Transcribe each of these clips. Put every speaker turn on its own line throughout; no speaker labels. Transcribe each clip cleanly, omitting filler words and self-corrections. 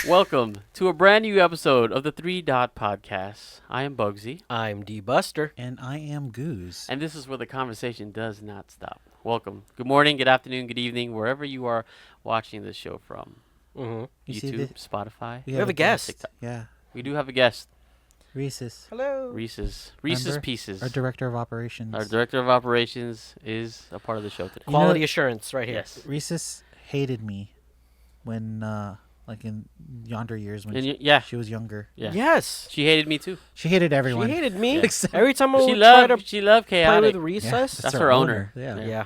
Welcome to a brand new episode of the 3 Dot Podcast. I am Bugsy.
I'm D-Buster.
And I am Goose.
And this is where the conversation does not stop. Welcome. Good morning, good afternoon, good evening, wherever you are watching this show from.
Mm-hmm.
YouTube, Spotify.
We have a guest.
TikTok.
Yeah.
We do have a guest.
Reese's.
Hello.
Reese's
Remember?
Pieces.
Our director of operations.
Our director of operations is a part of the show today.
You know-
Quality assurance right here.
Yes.
Reese's hated me when, like in yonder years when
Yeah.
she was younger.
Yeah.
Yes.
She hated me too.
She hated everyone.
She hated me.
Yeah.
Except-
Every time I
She
would try to
loved
play
chaotic.
with Recess.
That's her owner.
Yeah.
Yeah.
Yeah.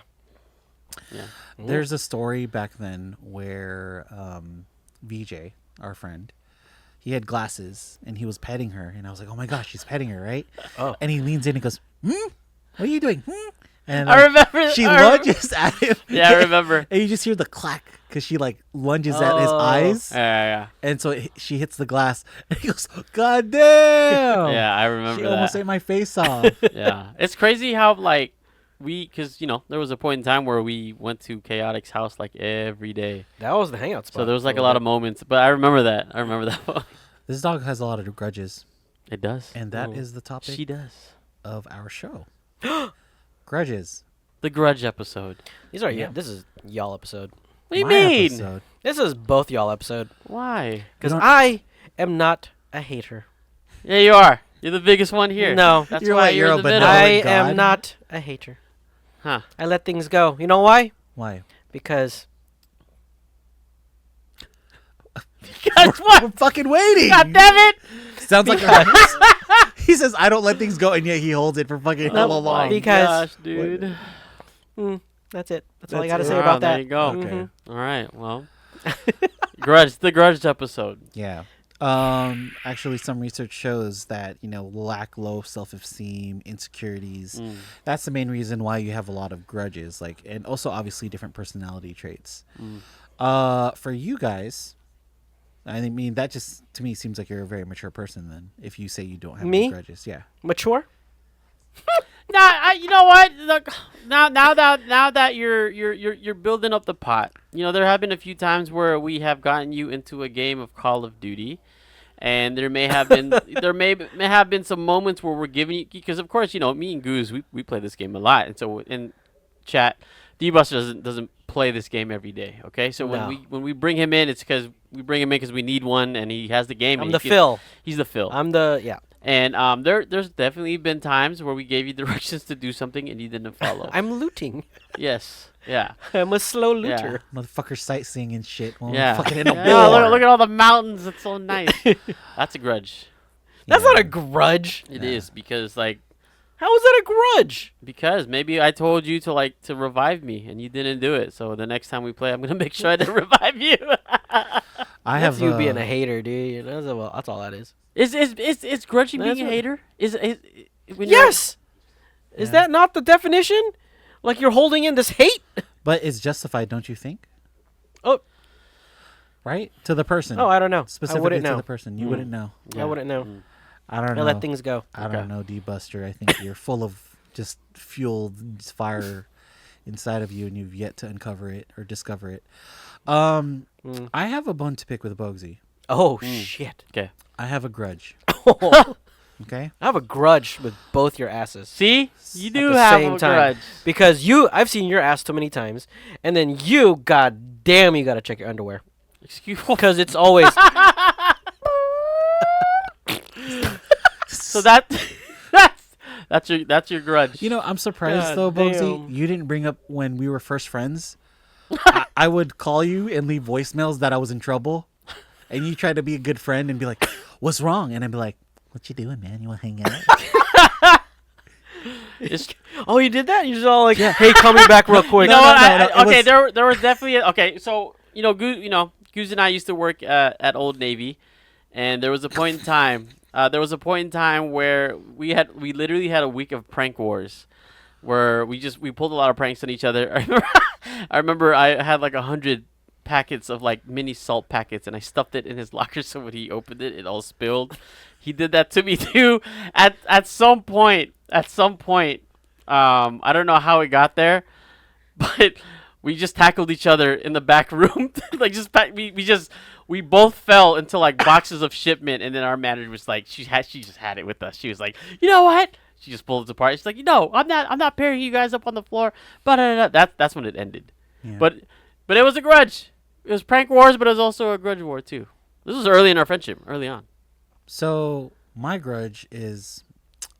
Yeah.
There's a story back then where VJ, our friend, he had glasses and he was petting her, and I was like, "Oh my gosh, he's petting her, right?"
Oh.
And he leans in and goes, "What are you doing?" And
I remember.
she
I remember.
lunges at him.
Yeah, I remember.
And you just hear the clack because she like lunges at his eyes,
Yeah.
and so she hits the glass, and he goes, "God damn!"
Yeah, I remember
She
that.
almost ate my face off.
Yeah, it's crazy how like because there was a point in time where we went to Chaotic's house like every day,
That was the hangout spot.
so there was like a lot of moments. But I remember that.
This dog has a lot of grudges,
It does,
and that is the topic
she does.
of our show. Grudges.
The Grudge episode.
These are
Yeah.
This is y'all episode.
What do you
My
mean?
episode.
This is both y'all episode.
Why?
Because
don't-
I am not a hater.
Yeah, you are. You're the biggest one here.
No.
That's
You're
why
like,
you're
you're
in
a
the middle.
banana.
I
God.
am not a hater.
Huh?
I let things go. You know why?
Why?
Because
Guys, what?
I'm fucking waiting.
God damn it!
Sounds like he says, "I don't let things go," and yet he holds it for fucking hella long.
Because-
Gosh, dude.
that's it. That's all I
That's
got to
it.
say
Wow,
about
there
that.
you go.
Okay.
Mhm.
All right. Well, the Grudge episode.
Yeah. Actually, some research shows that lack low self-esteem, insecurities. That's the main reason why you have a lot of grudges. And also obviously different personality traits. For you guys, I mean that just to me seems like you're a very mature person. Then, if you say you don't have any
Me?
grudges, yeah.
Mature?
You know what? Look, now that you're building up the pot. There have been a few times where we have gotten you into a game of Call of Duty, and there may have been may have been some moments where we're giving you, because of course me and Goose we play this game a lot, and so in chat, D-Buster doesn't play this game every day. Okay, so
No.
when we bring him in, it's because we bring him in because we need one, and he has the game.
I'm
and
the Phil.
He's the Phil.
I'm the, yeah.
And there's definitely been times where we gave you directions to do something and you didn't follow.
I'm looting.
Yes. Yeah.
I'm a slow
Yeah.
looter.
Motherfucker sightseeing and shit. Well,
Yeah.
fucking in a
Yeah,
war.
look at all the mountains. It's so nice. That's a grudge.
That's
Yeah.
not a grudge.
It is because
How is that a grudge?
because maybe I told you to revive me and you didn't do it. So the next time we play, I'm gonna make sure I didn't revive you.
I
That's
have
you being a hater, dude. That's all that is.
Is grudging
That's
being a
what-
hater? Is when you're-
Yes. Is
Yeah.
that not the definition? Like you're holding in this hate?
But it's justified, don't you think?
Oh.
Right? To the person.
Oh, I don't know. I
Specifically
wouldn't
to
know.
the person. You wouldn't know.
I wouldn't know.
I don't
I
know.
let things go.
I
Okay.
don't know, D-Buster. I think you're full of just fueled fire inside of you, and you've yet to uncover it or discover it. I have a bone to pick with Bogsy.
Oh shit.
Okay.
I have a grudge. Okay?
I have a grudge with both your asses.
See, you do
the
have
same
a
time.
grudge.
Because I've seen your ass too many times, and then god damn, you gotta check your underwear.
Excuse me.
Because it's always,
So that's your grudge.
You know, I'm surprised
God
though, Bogsy.
damn.
You didn't bring up when we were first friends. I would call you and leave voicemails that I was in trouble, and you try to be a good friend and be like, "What's wrong?" And I'd be like, "What you doing, man? You want to hang out?"
It's-
oh, you did that? You're just all like, hey, call me back real quick.
No,
no, it
okay.
was-
There was definitely okay. So Goose and I used to work at Old Navy, and there was a point in time. Where we literally had a week of prank wars, where we pulled a lot of pranks on each other. I remember I had like 100 packets of like mini salt packets, and I stuffed it in his locker, so when he opened it, it all spilled. He did that to me too. At some point, I don't know how it got there, but we just tackled each other in the back room. Like we both fell into like boxes of shipment, and then our manager was like, she just had it with us. She was like, you know what? She just pulled us apart. She's like, I'm not pairing you guys up on the floor. But that's when it ended.
Yeah.
But it was a grudge. It was prank wars, but it was also a grudge war too. This was early in our friendship, early on.
So my grudge is,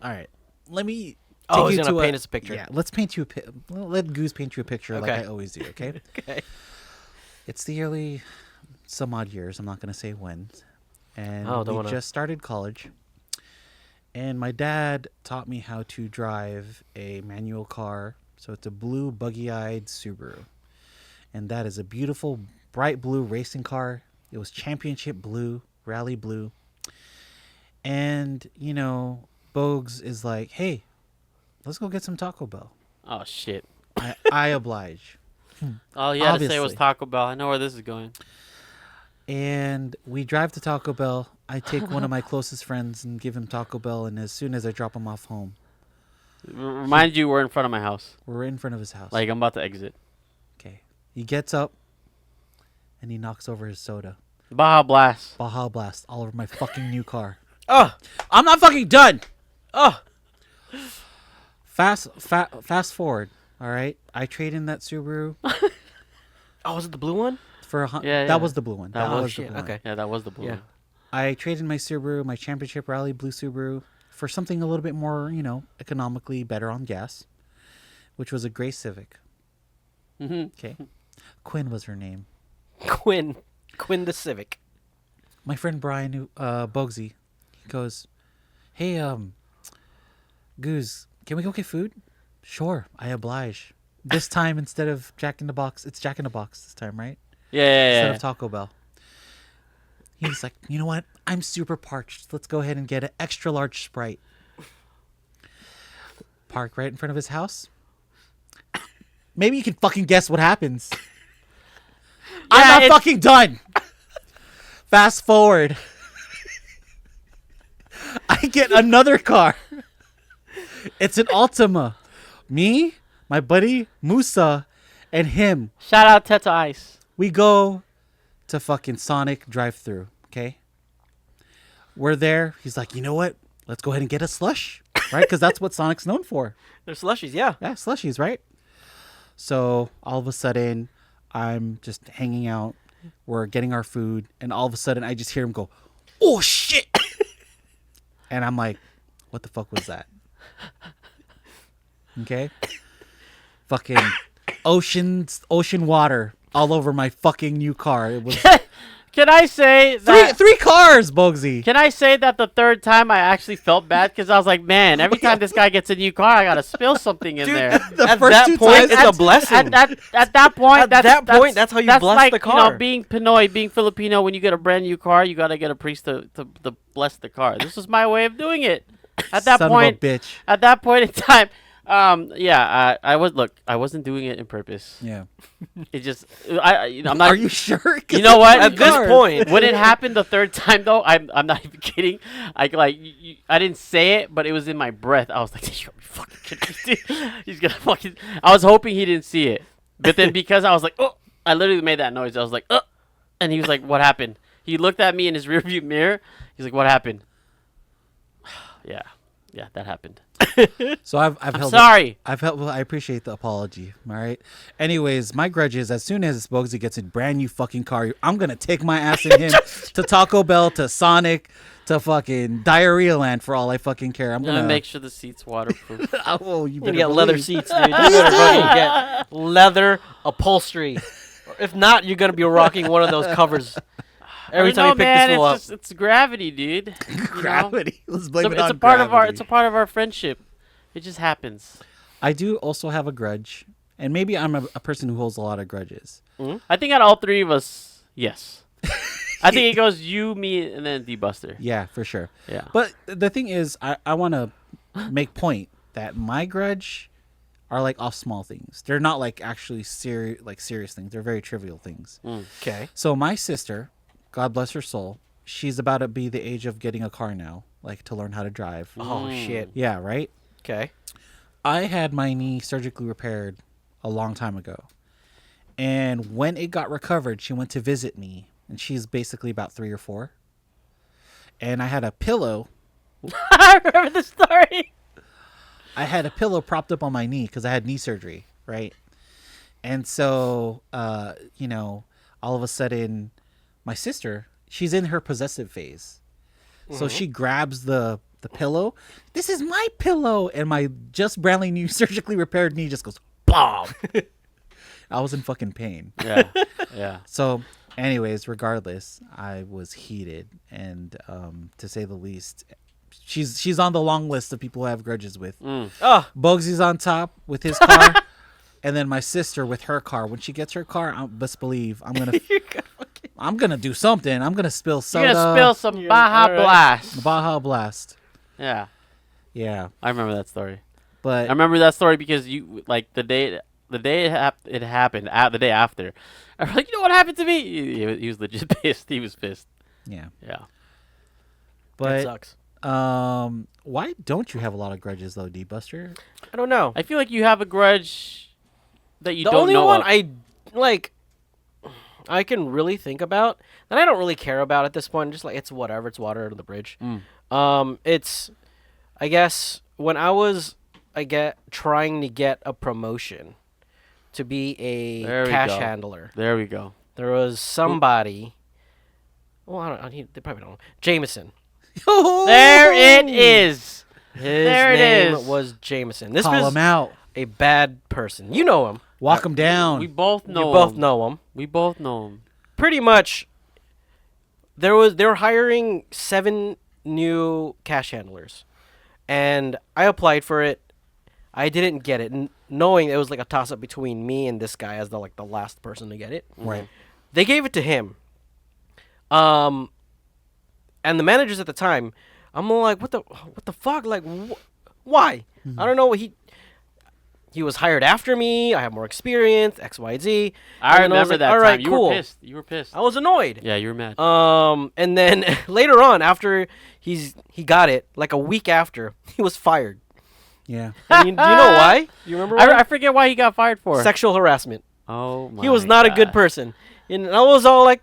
all right. Let me.
Oh,
take
he's
you
gonna
to
paint us a picture.
Yeah, let's paint you let Goose paint you a picture like
Okay.
I always do. Okay.
Okay.
It's the early, some odd years. I'm not gonna say when, and
Oh, don't
we
wanna-
just started college. And my dad taught me how to drive a manual car. So it's a blue buggy-eyed Subaru, and that is a beautiful bright blue racing car. It was championship blue, rally blue. And Bogues is like, hey, let's go get some Taco Bell.
Oh shit!
I oblige.
All you had to say was
Obviously.
Taco Bell. I know where this is going.
And we drive to Taco Bell. I take one of my closest friends and give him Taco Bell. And as soon as I drop him off home,
Remind you, we're in front of my house.
we're right in front of his house.
Like I'm about to exit.
Okay. He gets up and he knocks over his soda.
Baja Blast.
Baja Blast all over my fucking new car.
Oh,
I'm not fucking done.
oh.
Fast forward. All right. I trade in that Subaru
Oh, was it the blue one?
for
Yeah.
that was the blue one.
That
That
was-
was
shit,
the blue one.
okay.
Yeah, that was the blue.
Yeah.
one.
I traded my Subaru, my championship rally blue Subaru, for something a little bit more, economically better on gas, which was a gray Civic.
Mhm.
Okay. Quinn was her name.
Quinn the Civic.
My friend Brian, Bogsy, he goes, hey, Goose, can we go get food? Sure, I oblige. This time, instead of Jack in the Box, it's Jack in the Box this time, right?
Yeah.
Instead of Taco Bell. He's like, you know what? I'm super parched. Let's go ahead and get an extra large Sprite. Park right in front of his house. Maybe you can fucking guess what happens. I'm not fucking done. Fast forward. I get another car. It's an Altima. Me, my buddy Musa, and him.
Shout out Teta Ice.
We go to fucking Sonic drive-through, okay? We're there. He's like, you know what? Let's go ahead and get a slush, right? Because that's what Sonic's known for.
They're slushies, yeah.
Yeah, slushies, right? So all of a sudden, I'm just hanging out. We're getting our food, and all of a sudden, I just hear him go, "Oh shit!" And I'm like, "What the fuck was that?" Okay, fucking ocean water all over my fucking new car. It was
Can I say that?
three cars, Bogsy.
Can I say that the third time I actually felt bad because I was like, man, every time this guy gets a new car, I gotta spill something in
Dude,
there.
the
At
first
that
two
point,
times,
it's a blessing.
At that point,
At that point, that's how you bless
like,
the car.
being Pinoy, being Filipino. When you get a brand new car, you gotta get a priest to bless the car. This was my way of doing it. At that
son
point,
of a bitch.
at that point in time, I wasn't doing it on purpose.
Yeah.
It just, I'm not.
Are you sure? 'Cause
You know what?
At this point,
When it happened the third time, though, I'm not even kidding. I didn't say it, but it was in my breath. I was like, "You gotta be fucking kidding me, dude. He's gonna fucking." I was hoping he didn't see it, but then because I was like, "Oh," I literally made that noise. I was like, "Oh," and he was like, "What happened?" He looked at me in his rearview mirror. He's like, "What happened?" Yeah, that happened.
So I've
I'm
held.
sorry.
Well, I appreciate the apology. All right. Anyways, my grudge is as soon as Bogsy gets a brand new fucking car, I'm gonna take my ass in him to Taco Bell, to Sonic, to fucking Diarrhea Land for all I fucking care. I'm
I'm
gonna
gonna make sure the seat's waterproof.
Oh, you
you
better
get leather
believe.
seats, dude. You better fucking get leather upholstery. Or if not, you're gonna be rocking one of those covers every time you pick
man,
this fool up.
it's gravity, dude. You know?
Gravity. Let's blame it
It's
on
a part of our
gravity.
it's a part of our friendship. It just happens.
I do also have a grudge, and maybe I'm a person who holds a lot of grudges.
I think out of all three of us, yes. I think it goes you, me, and then D-Buster.
Yeah, for sure.
Yeah.
But the thing is, I want to make point that my grudge are like off small things. They're not like actually serious things. They're very trivial things.
Okay.
So my sister, God bless her soul, she's about to be the age of getting a car now, like to learn how to drive.
Oh shit.
Yeah, right?
Okay.
I had my knee surgically repaired a long time ago. And when it got recovered, she went to visit me, and she's basically about 3 or 4. And I had a pillow.
I remember the story.
I had a pillow propped up on my knee because I had knee surgery, right? And so, all of a sudden, my sister, she's in her possessive phase. So she grabs the pillow. This is my pillow. And my just brand new surgically repaired knee just goes, BOM! I was in fucking pain.
Yeah. Yeah.
So, anyways, regardless, I was heated. And to say the least, she's on the long list of people who I have grudges with.
Oh,
Bugsy's on top with his car. And then my sister with her car. When she gets her car, best believe I'm gonna do something. I'm gonna spill soda.
You're gonna spill some Baja
alright.
Blast.
Baja Blast.
Yeah.
Yeah,
I remember that story.
but
I remember that story because you like the day it happened, the day after. I was like, you know what happened to me? He was legit pissed. He was pissed.
yeah,
Yeah.
that
but
sucks.
why don't you have a lot of grudges though, D-Buster?
I don't know.
I feel like you have a grudge that you
The
don't
only
know
one
of.
I can really think about, and I don't really care about at this point. Just like it's whatever, it's water under the bridge. It's, I guess when I was, trying to get a promotion to be a
There we
cash
go.
handler.
There we go.
There was somebody. Well, I don't. They probably don't know. Jameson.
There it is.
His
There it
name
is.
was Jameson. This
Call
was
him out.
a bad person. You know him.
Walk him down.
We both know.
You both
him.
know him.
We both know him.
Pretty much. They were hiring 7 new cash handlers, and I applied for it. I didn't get it, knowing it was like a toss up between me and this guy as the last person to get it.
Right.
They gave it to him. And the managers at the time, I'm all like, what the fuck? Like, why? I don't know. He was hired after me. I have more experience. X, Y, Z.
I
And then
remember
like,
that
all right,
time. You
cool.
were pissed. You were pissed.
I was annoyed.
Yeah, you were mad.
And then later on, after he got it, like a week after, he was fired.
Yeah.
And do you know why? You remember why?
I forget why he got fired for.
Sexual harassment.
Oh my.
He was not a good
God.
person. And I was all like,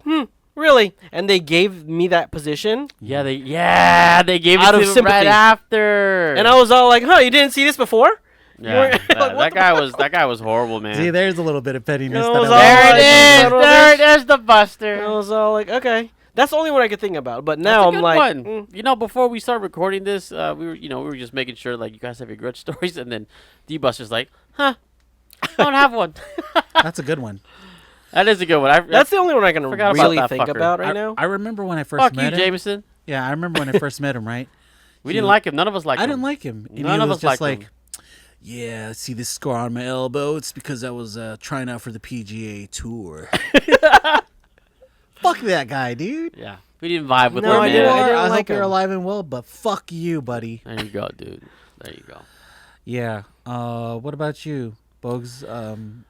really? And they gave me that position.
Yeah, they gave
Out
it
of
to him right
sympathy.
after.
And I was all like, you didn't see this before?
Yeah,
Like, what
that guy was horrible, man.
See, there's a little bit of pettiness.
No,
that
it was
I
all
there
like.
right.
it is.
Son of a
There,
bitch.
there's the
And I
Buster.
was all like, okay. That's the only one I could think about. But
That's
now
a
I'm
good
like,
one. You know, before we start recording this, we were just making sure like you guys have your grudge stories, and then D-Buster's like, I don't have one.
That's a good one.
That is a good one.
that's the only one I can
Forgot about
really
that
think
fucker.
about right now.
I remember when I first
Fuck you,
met him.
Jameson.
Yeah, I remember when I first met him, right?
We didn't like him. None of us liked
I
him.
didn't like him. And
None
he
of
was
us
just
liked
like,
him.
yeah, see this scar on my elbow? It's because I was trying out for the PGA Tour. Fuck that guy, dude.
Yeah, we didn't vibe with
No,
him,
I
man.
didn't-
You
I
are,
didn't
I
like
hope you're
him.
alive and well, but fuck you, buddy.
There you go, dude. There you go.
Yeah. What about you, Bogues?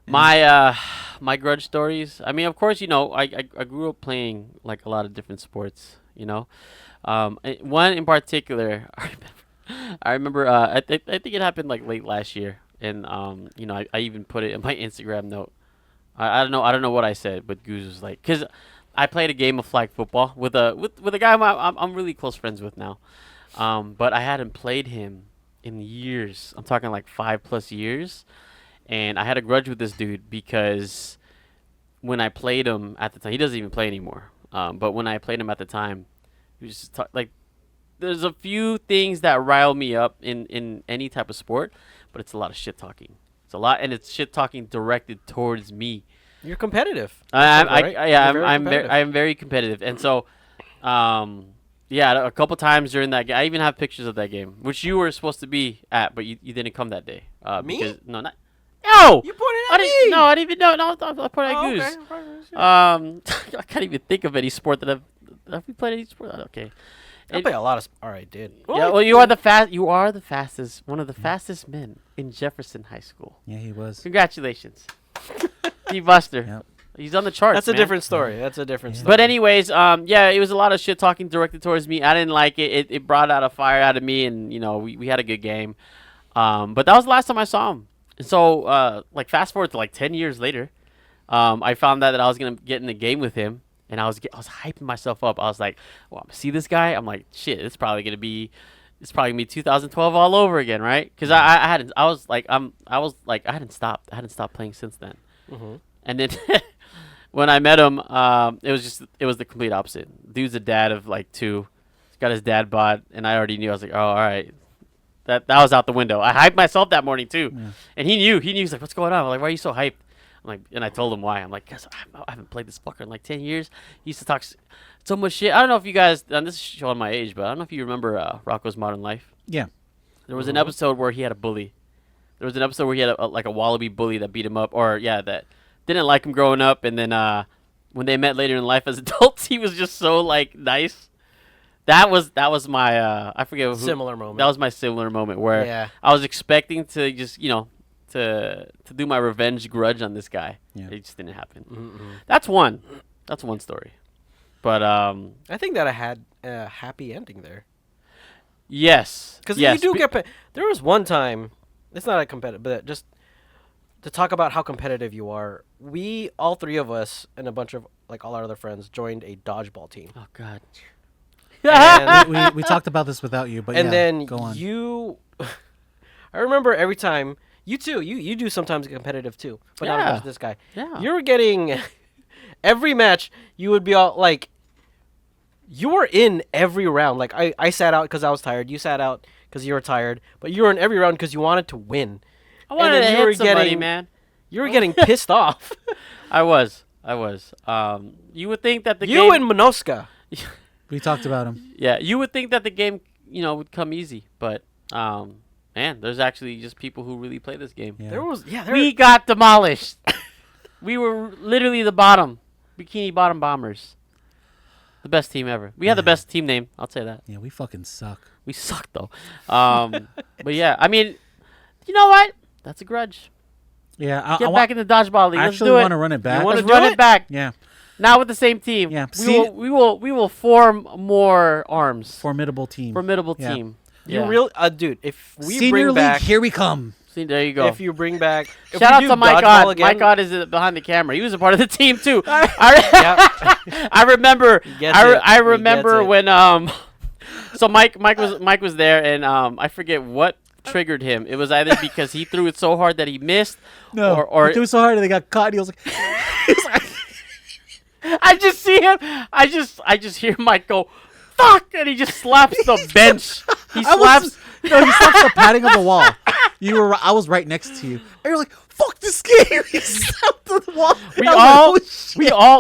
My grudge stories. I mean, of course, I grew up playing like a lot of different sports. One in particular, I remember. I think it happened like late last year, and I even put it in my Instagram note. I don't know what I said, but Goose was like, because I played a game of flag football with a guy I'm really close friends with now, but I hadn't played him in years. I'm talking like 5+ years. And I had a grudge with this dude because when I played him at the time, he doesn't even play anymore. But when I played him at the time, he was just like, there's a few things that rile me up in any type of sport, but it's a lot of shit talking. It's a lot, and it's shit talking directed towards me.
You're competitive.
I'm
very
very competitive, and so, a couple times during that game, I even have pictures of that game, which you were supposed to be at, but you didn't come that day.
Me?
Because, no.
You pointed
I
at
didn't.
me.
No, I didn't even know. No, I pointed at Goose.
Okay.
I can't even think of any sport that have we played any sport? Okay.
I play a lot of. All right, dude.
Yeah. Well, you are the fastest. One of the fastest men in Jefferson High School.
Yeah, he was.
Congratulations, D-Buster.
Yep.
He's on the charts.
That's a
man.
different story. That's a different story.
But anyways, it was a lot of shit talking directed towards me. I didn't like it. It brought out a fire out of me, and we had a good game. But that was the last time I saw him. And so, fast forward to 10 years later, I found out that I was gonna get in the game with him, and I was hyping myself up. I was like, "Well, I'm gonna see this guy." I'm like, "Shit, it's probably gonna be 2012 all over again, right?" Because I hadn't. I was like, I hadn't stopped. I hadn't stopped playing since then.
Mm-hmm.
And then when I met him, it was the complete opposite. Dude's a dad of like 2. He's got his dad bod, and I already knew. I was like, "Oh, all right." That was out the window. I hyped myself that morning too, and he knew. He's like, "What's going on?" I'm like, "Why are you so hyped?" I'm like, and I told him why. I'm like, "Cause I haven't played this fucker in like 10 years. He used to talk so much shit." I don't know if you guys, and this is showing my age, but I don't know if you remember Rocco's Modern Life.
Yeah.
There was an episode where he had a bully. There was an episode where he had like a wallaby bully that beat him up, or that didn't like him growing up, and then when they met later in life as adults, he was just so like nice. That was my I forget who,
Similar moment.
That was my similar moment where I was expecting to just to do my revenge grudge on this guy.
Yeah.
It just didn't happen.
Mm-mm.
That's one story. But
I think that I had a happy ending there.
yes,
Because
yes.
you do get. There was one time. It's not a competitive, but just to talk about how competitive you are. We all 3 of us and a bunch of like all our other friends joined a dodgeball team.
Oh God.
And,
we talked about this without you, but
and then
go on.
you. I remember every time. You too. You do sometimes get competitive too, but not as much as this guy.
Yeah.
You were getting every match. You would be all like. You were in every round. Like I sat out because I was tired. You sat out because you were tired. But you were in every round because you wanted to win.
I wanted to
you were
hit somebody,
getting-
man.
You were getting pissed off.
I was. You would think that the
You
game.
and Minoska.
We talked about him.
Yeah, you would think that the game, would come easy, but man, there's actually just people who really play this game.
Yeah.
There was
We got demolished. We were literally the Bikini Bottom Bombers. The best team ever. We had the best team name. I'll say that.
Yeah, we fucking suck.
We suck though. But yeah, I mean, you know what? That's a grudge.
Yeah,
Get back in the dodgeball league.
I
Let's
actually
do it.
want to run it back.
wanna
Let's
do
run
it?
it back.
Yeah,
Now with the same team.
Yeah,
We will form more arms.
formidable team.
Formidable
Yeah.
team.
You
Yeah.
really, dude. If we
Senior
bring
league,
back,
here we come.
See, there you go.
if you bring back, if
Shout
we
out
do
to Mike
dodgeball
Odd.
again,
Mike Odd is behind the camera. He was a part of the team too.
Yeah.
I remember.
gets
I
it. He
remember
gets it.
when So Mike was there, and I forget what triggered him. It was either because he threw it so hard that he missed,
No,
or
he threw so hard and they got caught. And he was like, he was like
I just see him. I just hear Mike go, "Fuck!" and he just slaps the bench. He slaps.
he slaps the padding on the wall. I was right next to you. And you're like, "Fuck this game!" He slapped the wall.
We
I was like,
all,
"Oh,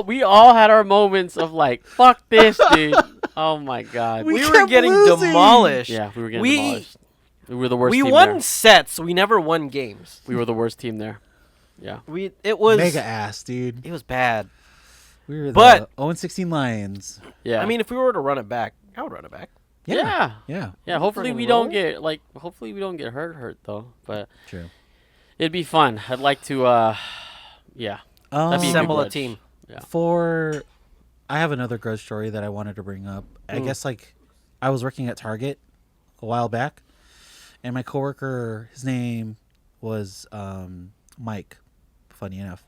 shit."
we all had our moments of like, "Fuck this, dude." Oh my God.
We
we were
kept
getting
losing.
demolished.
Yeah, we were getting
We-
demolished. We were the worst
We
team
won
there.
sets. We never won games.
We were the worst team there. Yeah.
It was
Mega ass, dude.
It was bad.
We were the
But-
0-16 Lions.
Yeah.
I mean, if we were to run it back, I would run it back.
yeah.
Yeah.
Yeah, hopefully
friggin'
we don't
roll.
get hurt though. But
True.
it'd be fun. I'd like to yeah. That'd be a good
Assemble a
grudge.
team.
I have another grudge story that I wanted to bring up. I guess like I was working at Target a while back, and my coworker, his name was Mike, funny enough,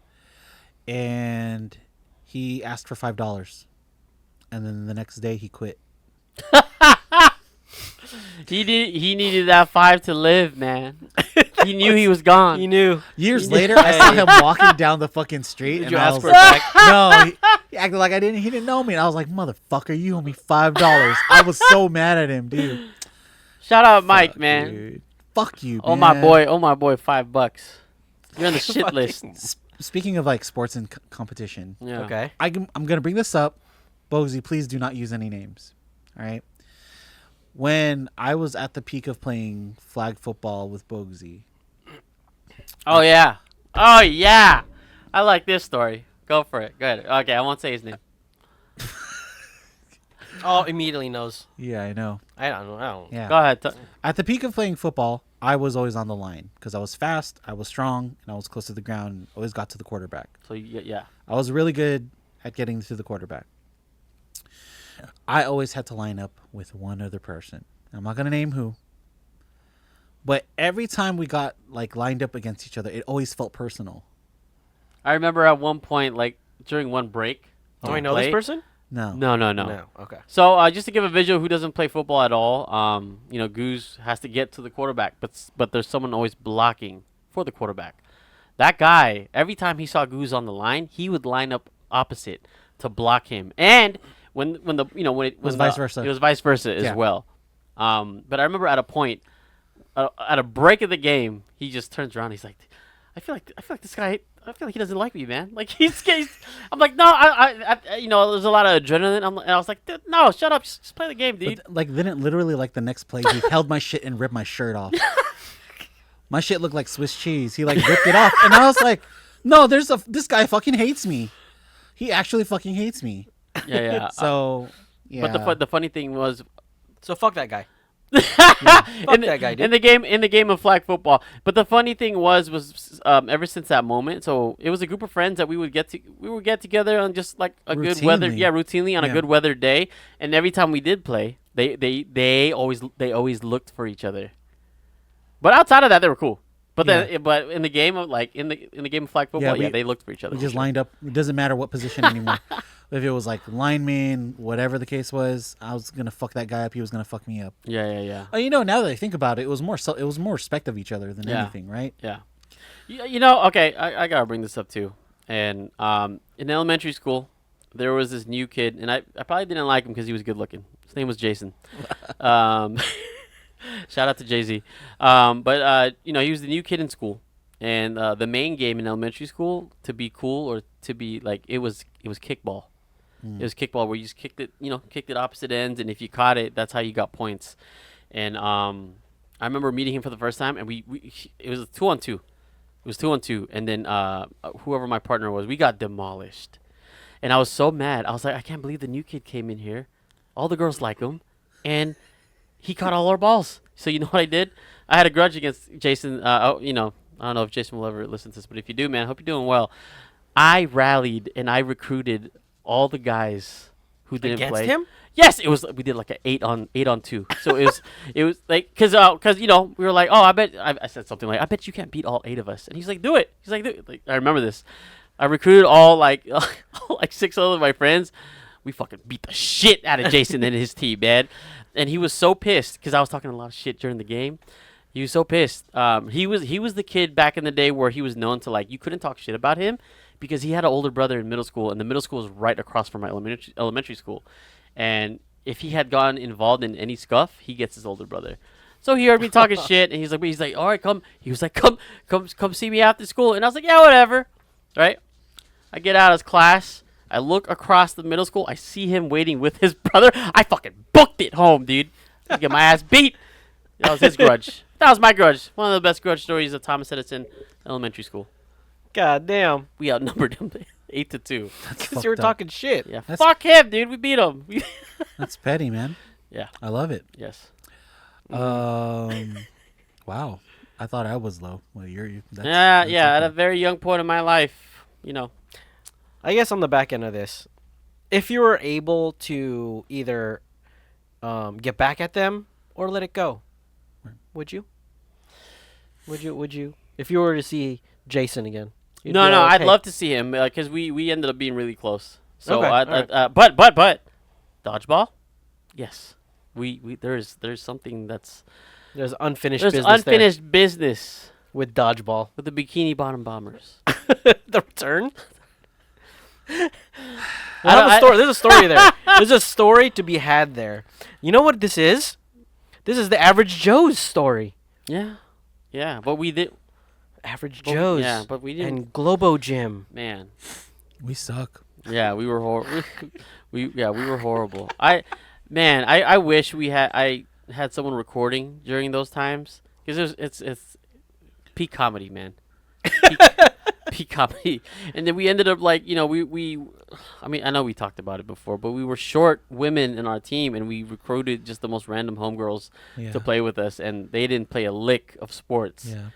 and he asked for $5, and then the next day he quit.
He needed that 5 to live, man. He knew he was gone.
He knew.
Years later, I saw him walking down the fucking street.
Did
and
you
I
ask
was
for it
like,
back?
No, he acted like he didn't know me, and I was like, "Motherfucker, you owe me $5." I was so mad at him, dude.
Shout out Mike,
Fuck,
man.
dude. Fuck you,
Oh
man.
my boy, $5. You're on the shit list.
Speaking of like sports and competition,
Yeah.
Okay.
I'm gonna bring this up. Bogsy, please do not use any names. All right. When I was at the peak of playing flag football with Bogsy,
Oh yeah. Oh yeah. I like this story. Go for it. Go ahead. Okay, I won't say his name.
Oh, immediately knows.
yeah, I know.
I don't know.
Yeah.
Go ahead.
At the peak of playing football, I was always on the line because I was fast, I was strong, and I was close to the ground. And always got to the quarterback.
So yeah.
I was really good at getting to the quarterback. I always had to line up with one other person. I'm not gonna name who. But every time we got like lined up against each other, it always felt personal.
I remember at one point, like during one break.
Do
of
I know this
play-
person?
No.
No.
No. Okay.
So just to give a visual, who doesn't play football at all, Goose has to get to the quarterback, but there's someone always blocking for the quarterback. That guy, every time he saw Goose on the line, he would line up opposite to block him. And when it
was vice versa.
it was vice versa as
Yeah.
well. But I remember at a point, at a break of the game, he just turns around. He's like, I feel like this guy. I feel like he doesn't like me, man. Like he's I'm like, no, there's a lot of adrenaline. And I was like, dude, no, shut up, just play the game, dude.
But, like, didn't literally like the next play he held my shit and ripped my shirt off. My shit looked like Swiss cheese. He like ripped it off, and I was like, no, this guy fucking hates me. He actually fucking hates me.
Yeah.
So yeah.
But the funny thing was,
So fuck that guy.
in
that guy, dude.
in the game of flag football. But the funny thing was ever since that moment, so it was a group of friends that we would get together on just like a good weather, routinely on a
Yeah.
good weather day. And every time we did play, they always looked for each other. But outside of that, they were cool. But but in the game of in the game of flag football, they looked for each other.
We
for
just
sure.
lined up. It doesn't matter what position anymore. If it was like lineman, whatever the case was, I was gonna fuck that guy up. He was gonna fuck me up.
Yeah.
Oh, now that I think about it, it was more respect of each other than anything, right?
Yeah. Okay, I gotta bring this up too. And in elementary school, there was this new kid, and I probably didn't like him because he was good looking. His name was Jason. Shout out to Jay-Z. But he was the new kid in school, and the main game in elementary school to be cool or to be like it was kickball. It was kickball where you just kicked it opposite ends, and if you caught it, that's how you got points. And I remember meeting him for the first time, and it was 2-on-2. It was 2-on-2, and then whoever my partner was, we got demolished. And I was so mad. I was like, I can't believe the new kid came in here. All the girls like him, and he caught all our balls. So you know what I did? I had a grudge against Jason. I don't know if Jason will ever listen to this, but if you do, man, I hope you're doing well. I rallied and I recruited all the guys who didn't
Against
play.
him?
Yes, it was. We did like an 8-on-2. So it was like because we were like, oh, I said something like, I bet you can't beat all 8 of us, and he's like, do it. He's like, do it. Like, I remember this. I recruited all like 6 of my friends. We fucking beat the shit out of Jason and his team, man. And he was so pissed because I was talking a lot of shit during the game. He was so pissed. He was the kid back in the day where he was known to you couldn't talk shit about him because he had an older brother in middle school, and the middle school was right across from my elementary school. And if he had gotten involved in any scuff, he gets his older brother. So he heard me talking shit, and he's like, all right, come. He was like, come see me after school. And I was like, yeah, whatever. Right? I get out of his class. I look across the middle school. I see him waiting with his brother. I fucking booked it home, dude. I get my ass beat. That was his grudge. That was my grudge. One of the best grudge stories of Thomas Edison elementary school.
God damn.
We outnumbered him 8-2.
Because you were talking shit.
Yeah, fuck him, dude. We beat him.
That's petty, man.
Yeah.
I love it.
Yes.
Wow. I thought I was low. Well, that's
At a
okay.
very young point in my life,
I guess on the back end of this, if you were able to either get back at them or let it go, would you? Would you? If you were to see Jason again. you'd
No,
be
no,
like,
I'd
"Hey."
love to see him because we ended up being really close. So,
Okay, alright.
but dodgeball, yes, we there's something
There's unfinished
there's
business
unfinished business
there with dodgeball.
with the Bikini Bottom Bombers.
The return? I have a story. There's a story there. There's a story to be had there. You know what this is? This is the Average Joe's story.
Yeah, but we did.
Average Joe's.
Yeah, but we didn't.
And Globo Gym.
Man,
We suck.
yeah, we were we were horrible. I wish I had someone recording during those times because it's peak comedy, man. Peak comedy. And then we ended up I know we talked about it before, but we were short women in our team, and we recruited just the most random homegirls
Yeah.
to play with us, and they didn't play a lick of sports,
Yeah.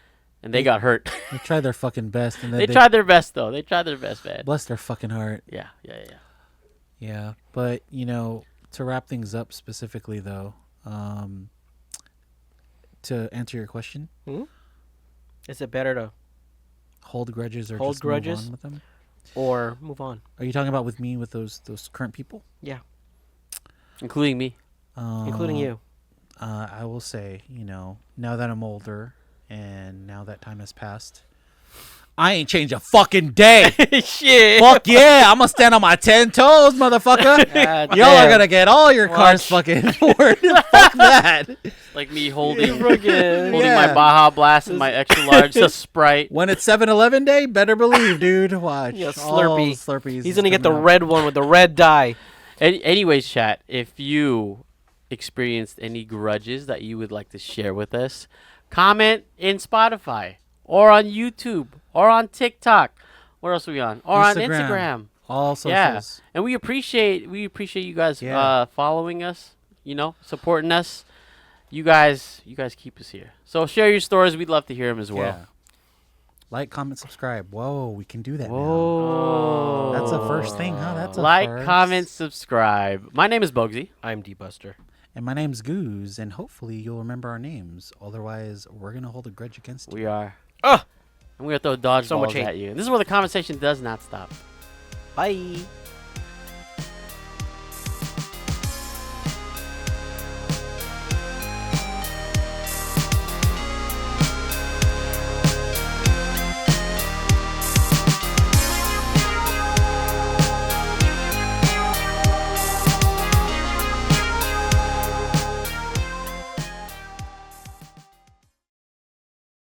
and they got hurt.
They tried their fucking best, and then
They tried their best, though. They tried their best, man.
Bless their fucking heart.
Yeah.
Yeah, but to wrap things up specifically, though, to answer your question,
Is it better to
Hold grudges or
Hold
just
grudges?
move on with them?
or move on.
Are you talking about with me with those current people?
Yeah,
including me.
including you.
I will say, now that I'm older and now that time has passed, I ain't changed a fucking day.
Shit.
Fuck yeah, I'm gonna stand on my 10 toes, motherfucker.
God
Y'all are
damn.
gonna get all your cars
Watch.
fucking forward. Fuck that.
Like me holding
Fucking-
my
Yeah.
Baja Blast and my extra large Sprite.
When it's 7-Eleven day, better believe, dude. Watch.
Yeah,
All
Slurpee.
Slurpees.
He's
is
gonna get the
coming out.
red one with the red dye.
Anyways, chat, if you experienced any grudges that you would like to share with us, comment in Spotify or on YouTube or on TikTok. Where else are we on? Or on Instagram.
All socials.
Yeah, and we appreciate you guys
Yeah.
following us, supporting us. You guys keep us here. So share your stories. We'd love to hear them as well.
Yeah. Like, comment, subscribe. Whoa, we can do that now.
Whoa.
That's a first thing, huh? That's a
like,
first.
comment, subscribe. My name is Bugsy.
I'm D-Buster.
And my name's Goose, and hopefully you'll remember our names. Otherwise, we're gonna hold a grudge against you.
We are.
Ah!
And we're going to throw dodgeballs
So much hate.
at you. And this is where the conversation does not stop.
Bye.